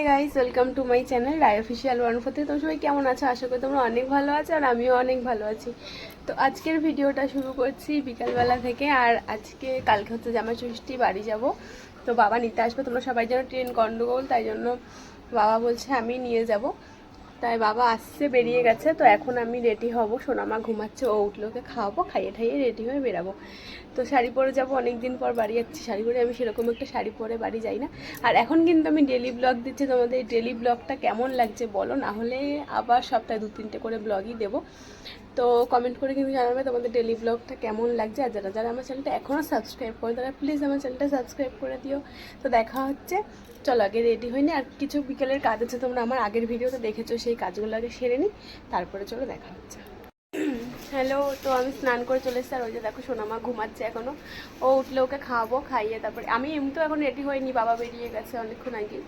Guys, welcome to my channel Roy official 143। তোমরা সবাই কেমন আছো? আশা করি তোমরা অনেক ভালো আছো আর আমিও অনেক ভালো আছি। তো আজকের ভিডিওটা শুরু করছি বিকালবেলা থেকে। আর কালকে হচ্ছে জামাই ষষ্ঠী, বাড়ি যাব। তো বাবা নিতে আসবে, তোমরা সবাই যেন ট্রেন গন্ডগোল, তাই জন্য বাবা বলছে আমি নিয়ে যাব। তাই বাবা আসছে, বেরিয়ে গেছে। তো এখন আমি রেডি হব, সোনামা ঘুমাচ্ছে, ও উঠলে ওকে খাওয়াবো, খাইয়ে ঠাইয়ে রেডি হয়ে বেরাবো। তো শাড়ি পরে যাবো, অনেক দিন পর বাড়ি যাচ্ছি। শাড়ি পরে আমি সেরকম একটা শাড়ি পরে বাড়ি যাই না। আর এখন কিন্তু আমি ডেলি ব্লগ দিচ্ছি, তোমাদের এই ডেলি ব্লগটা কেমন লাগছে বলো, না হলে আবার সপ্তাহে 2-3টে করে ব্লগই দেবো। তো কমেন্ট করে কিন্তু জানাবে তোমাদের ডেলি ব্লগটা কেমন লাগছে। আর যারা যারা আমার চ্যানেলটা এখনও সাবস্ক্রাইব করে তারা প্লিজ আমার চ্যানেলটা সাবস্ক্রাইব করে দিও। তো দেখা হচ্ছে, চলো আগে রেডি হয়নি, আর কিছু বিকেলের কাজ আছে, তোমরা আমার আগের ভিডিওতে দেখেছো, সেই কাজগুলো আগে সেরে নিই, তারপরে চলো দেখা হচ্ছে। হ্যালো, তো আমি স্নান করে চলে এসেছি। আর ওই যে দেখো সোনামা ঘুমাচ্ছে এখনও, ও উঠলে ওকে খাওয়াবো, খাইয়ে তারপরে আমি এমনিতেও এখন রেডি হয়নি, বাবা বেরিয়ে গেছে অনেকক্ষণ আগে।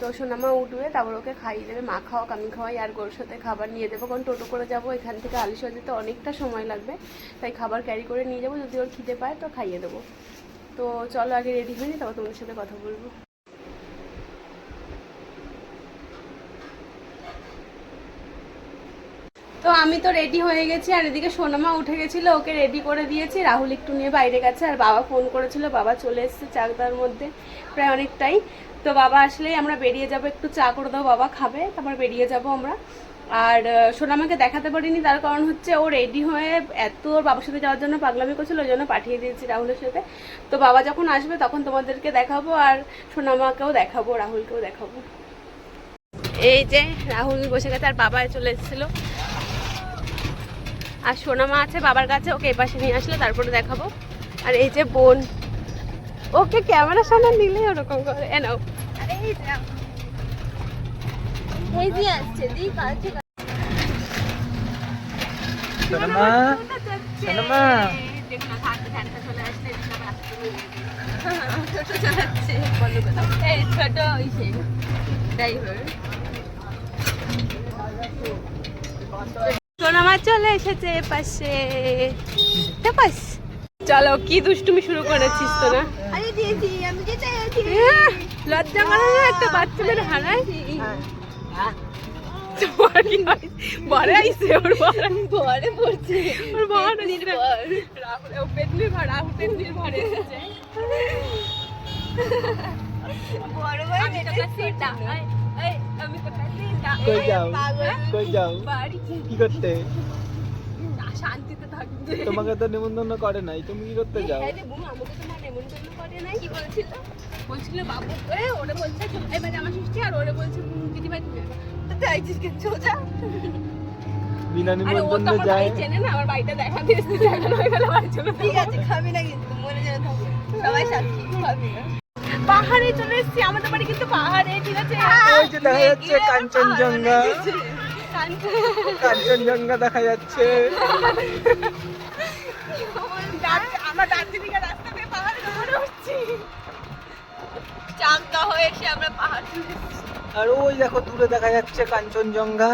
তো সোনামা উঠবে, তারপর ওকে খাইয়ে দেবে, মা খাওয়াক আমি খাওয়াই, আর গরুর সাথে খাবার নিয়ে দেবো, কারণ টোটো করে যাবো এখান থেকে আলিশা যেতে অনেকটা সময় লাগবে, তাই খাবার ক্যারি করে নিয়ে যাবো, যদি ওর খিদে পায় তো খাইয়ে দেবো। তো চলো আগে রেডি হয়নি, তারপর তোমাদের সাথে কথা বলবো। তো আমি তো রেডি হয়ে গেছি, আর এদিকে সোনামা উঠে গেছিলো, ওকে রেডি করে দিয়েছি। রাহুল একটু নিয়ে বাইরে গেছে, আর বাবা ফোন করেছিল, বাবা চলে এসেছে চাকদার মধ্যে প্রায় অনেকটাই। তো বাবা আসলেই আমরা বেরিয়ে যাব, একটু চা করে দাও, বাবা খাবে, তারপর বেরিয়ে যাব আমরা। আর সোনামাকে দেখাতে পারিনি, তার কারণ হচ্ছে ও রেডি হয়ে এত ওর বাবার সাথে যাওয়ার জন্য পাগলামি করছিল, ওই জন্য পাঠিয়ে দিয়েছি রাহুলের সাথে। তো বাবা যখন আসবে তখন তোমাদেরকে দেখাবো, আর সোনামাকেও দেখাবো, রাহুলকেও দেখাবো। এই যে রাহুল বসে গেছে, আর বাবা চলে এসেছিলো, আর সোনামা আছে বাবার কাছে, ওকে এপাশে নিয়ে আসলে তারপরে দেখাবো। আর এই যে বোন, ওকে ক্যামেরার সামনে নিলে ওরকম করে নাও। সোনামা চলে এসেছে পাশে। চলো, কি দুষ্টুমি শুরু করেছিস তোরা? লজ্জা করে না একটা বাচ্চা মেয়ের হারায়। বরে আইছে, ওর বরে পড়ছে, ওর বর রাহুল, ও পেতনির ঘর, রাহুল পেতনির ঘরে এসেছে। বড় ভাই আমি তো কই যাও কই যাও কি করতে? শান্তিতে থাকবে। তোমাকে তো নিমন্ত্রণ করে নাই, তুমি কি করতে যাও? আমাকে তো মা নিমন্ত্রণ করে নাই। কি বলছিল বাবু, ওরে বলছে এবার আমার ষষ্ঠী, আর ওরে বলছে দিদি ভাই তো চাইছিস কেন সোজা। বিনা আরে ও তো নিমন্ত্রণে আমার যায়। বাড়ি চেনে না, আমার বাড়িটা দেখা দিয়েছে, দেখানো হয়ে গেল বাড়ি চলে। ঠিক আছে, খাবি না কিন্তু মনে যেন থাকবে, সবাই সাথী খাবি না। পাহাড়ে চলে এসেছি, আমাদের বাড়ি কিন্তু পাহাড়ে, ঠিক আছে? ওই যে দেখা যাচ্ছে কাঞ্চনজঙ্ঘা, কাঞ্চনজঙ্ঘা দেখা যাচ্ছে। আমরা দার্জিলিং এর রাস্তা দিয়ে পাহাড়ে উঠছি, চাকদা হয়ে এসে আমরা পাহাড় চলে এসেছি। আর ওই দেখো দূরে দেখা যাচ্ছে কাঞ্চনজঙ্ঘা।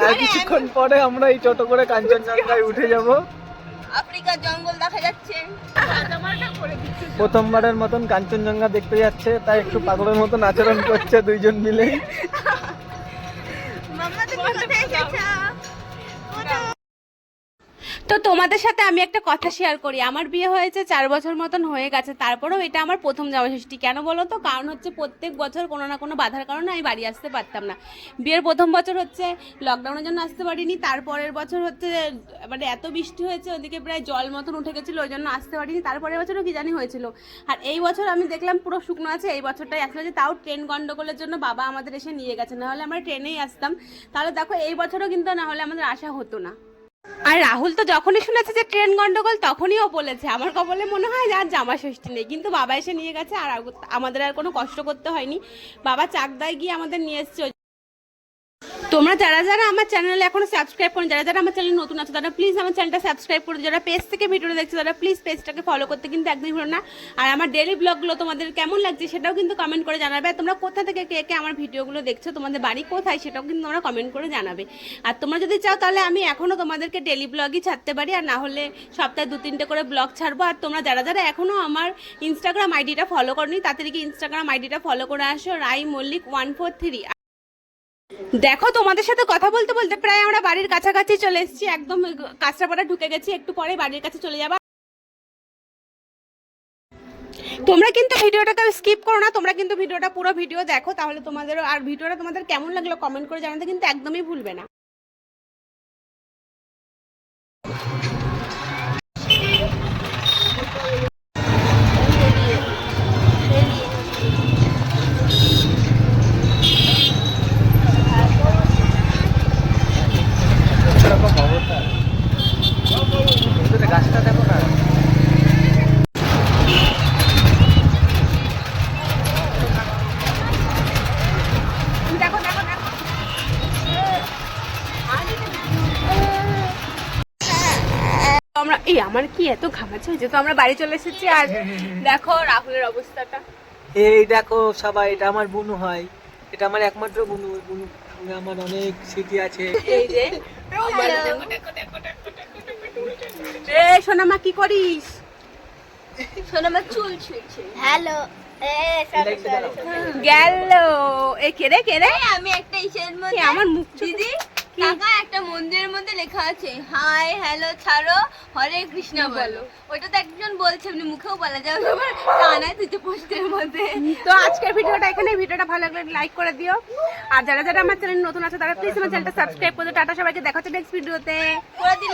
আর কিছুক্ষণ পরে আমরা এই টোটো করে কাঞ্চনজঙ্ঘায় উঠে যাব। আফ্রিকার জঙ্গল দেখা যাচ্ছে। প্রথমবারের মতন কাঞ্চনজঙ্ঘা দেখতে যাচ্ছে, তাই একটু পাগলের মতন আচরণ করছে দুইজন মিলে। তো তোমাদের সাথে আমি একটা কথা শেয়ার করি। আমার বিয়ে হয়েছে 4 বছর মতন হয়ে গেছে, তারপরেও এটা আমার প্রথম জামাই ষষ্ঠী। কেন বলো তো? কারণ হচ্ছে প্রত্যেক বছর কোনো না কোনো বাধার কারণে আমি বাড়ি আসতে পারতাম না। বিয়ের প্রথম বছর হচ্ছে লকডাউনের জন্য আসতে পারিনি, তারপরের বছর হচ্ছে মানে এত বৃষ্টি হয়েছে, ওদিকে প্রায় জল মতন উঠে গেছিলো, ওই জন্য আসতে পারিনি। তারপরের বছরও কি জানি হয়েছিল। আর এই বছর আমি দেখলাম পুরো শুকনো আছে, এই বছরটাই আসলে যে তাও ট্রেন গন্ডগোলের জন্য বাবা আমাদের এসে নিয়ে গেছে, নাহলে আমরা ট্রেনেই আসতাম। তাহলে দেখো এই বছরও কিন্তু না হলে আমাদের আসা হতো না। আর রাহুল তো যখনই শুনেছে যে ট্রেন গন্ডগোল তখনই ও বলেছে আমার কপালে মনে হয় আর জামা ষষ্ঠী নেই, কিন্তু বাবা এসে নিয়ে গেছে, আর আমাদের আর কোনো কষ্ট করতে হয়নি। বাবা চাকদায় গিয়ে আমাদের নিয়ে এসছে। তোমরা যারা যারা আমার চ্যানেলে এখনো সাবস্ক্রাইব করো, যারা যারা আমার চ্যানেল নতুন আছে তারা প্লিজ আমার চ্যানেলটা সাবস্ক্রাইব করো, যারা পেজ থেকে ভিডিওটা দেখছো তারা প্লিজ পেজটাকে ফলো করতে কিন্তু একদমই ভুলো না। আর আমার ডেইলি ব্লগগুলো তোমাদের কেমন লাগছে সেটাও কিন্তু কমেন্ট করে জানাবে। আর তোমরা কোথা থেকে কে কে আমার ভিডিওগুলো দেখছো, তোমাদের বাড়ি কোথায় সেটাও কিন্তু তোমরা কমেন্ট করে জানাবে। আর তোমরা যদি চাও তাহলে আমি এখনো তোমাদেরকে ডেইলি ব্লগই ছাড়তে পারি, আর না হলে সপ্তাহে 2-3টে করে ব্লগ ছাড়বো। আর তোমরা যারা যারা এখনো আমার ইনস্টাগ্রাম আইডিটা ফলো করনি তাদেরকে ইনস্টাগ্রাম আইডিটা ফলো করে আসো, রাই মল্লিক 143। দেখো তোমাদের সাথে কথা বলতে বলতে প্রায় আমরা বাড়ির কাছাকাছি চলে এসেছি, একদম কাঁচরাপাড়া ঢুকে গেছি, একটু পরে বাড়ির কাছে চলে যাবা। তোমরা কিন্তু ভিডিওটাকে স্কিপ করো না, তোমরা কিন্তু ভিডিওটা পুরো ভিডিও দেখো, তাহলে তোমাদেরও আর ভিডিওটা তোমাদের কেমন লাগলো কমেন্ট করে জানাতে কিন্তু একদমই ভুলবে না। গাছটা দেখো না। দেখো দেখো দেখো আমরা এই আমার কি এত ঘামাচ্ছে হয়েছে, তো আমরা বাড়ি চলে এসেছি। আর দেখো রাহুলের অবস্থাটা, এই দেখো সবাই, এটা আমার বুনু হয়, এটা আমার একমাত্র বুনু। ওই বুনুর সঙ্গে আমার অনেক স্মৃতি আছে। এই যে এ সোনামা কি করিস? সোনামা চুল ছুঁইছে। হ্যালো গেল এ কেড়ে কেড়ে আমি একটা ইসের মধ্যে আমার মুখ দিদি কাকা একটা মন্দিরের মধ্যে লেখা আছে হাই হ্যালো ছাড়ো হরে কৃষ্ণ বলো। ওটা তো একজন বলছে এমনি মুখেও বলা যাবে, আবার কানায় তুই পোস্টের মধ্যে। তো আজকের ভিডিওটা এখানে, ভিডিওটা ভালো লাগলে লাইক করে দিও। আর যারা যারা আমার চ্যানেল নতুন আছে তারা প্লিজ আমার চ্যানেলটা সাবস্ক্রাইব করো। টাটা, সবাইকে দেখা হচ্ছে নেক্সট ভিডিওতে। পুরো দিন